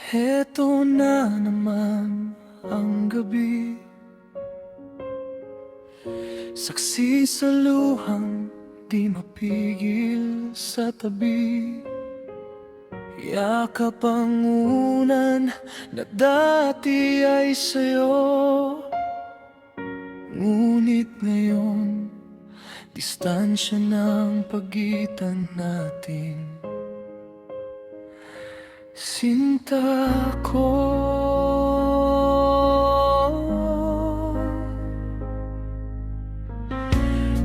Heto na naman ang gabi, saksi sa luhang di mapigil sa tabi. Yakap ang unan na dati ay sa'yo, ngunit ngayon distansya ng pagitan natin. Sinta ko,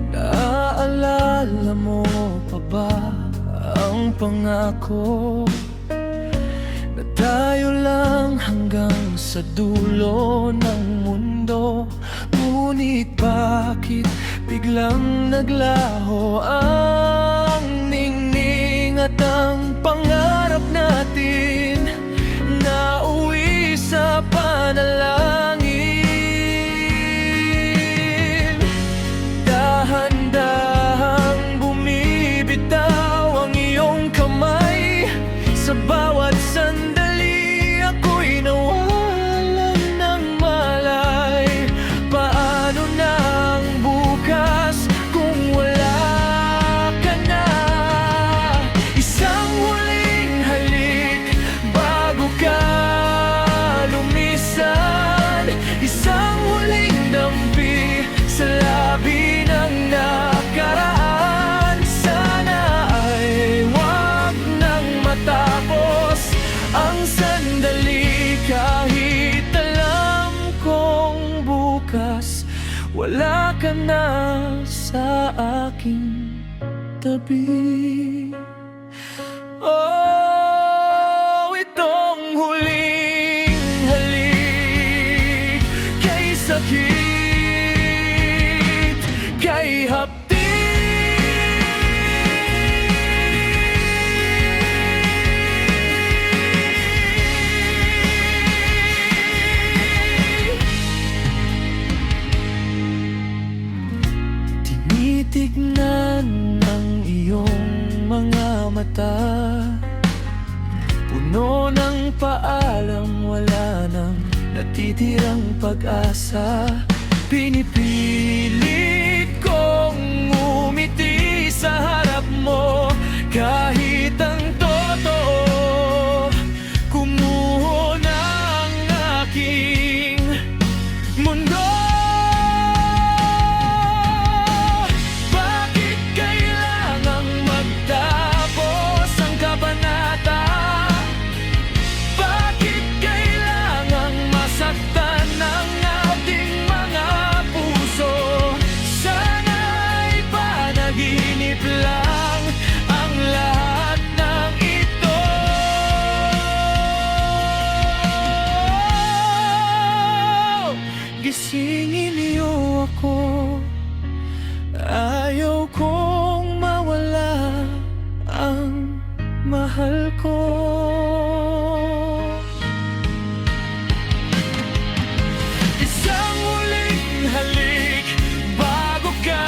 naaalala mo pa ba ang pangako na tayo lang hanggang sa dulo ng mundo? Ngunit bakit biglang naglaho ang ningning at ang pangarap natin na uwi sa panalangin? Dahan-dahang bumibitaw ang iyong kamay, sa bawat sandali ako'y nawalan ng malay. Paano na ang bukas kung wala ka na? Isang huling halik bago ka lumisan, isang huling dampi sa labi ng nakaraan. Sana ay wag nang matapos ang sandali, kahit alam kong bukas wala ka na sa aking tabi. Oh, itong huling halik, kay sakit, kay hapdi, tinitignan ang iyong mga mata, puno ng paalam, wala nang natitirang pag-asa. Pinipilit kong umiti sa harap mo, kahit ang totoo kumuho na ang aking mundo. Bakit kailangang magtapos ang kabanata? Bakit kailangang masaktan ang ating mga puso? Sana ay panaginip lang ang lahat ng ito. Gisingin niyo ako, ayaw kong mawala ang mahal ko. Isang huling halik bago ka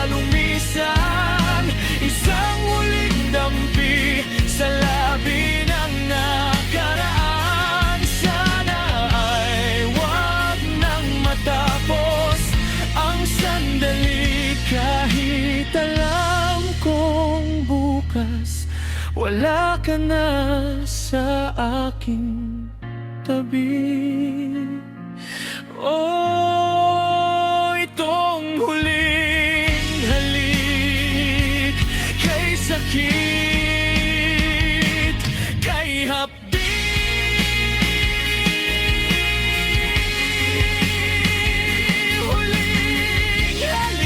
lumisan, isang huling dampi sa labi ng nakaraan. Sana ay wag nang matapos ang sandali, kahit alam kong bukas wala ka na sa aking tabi. Oh, itong huling halik, kay sakit, kay hapdi, huling halik.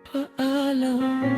Paalam.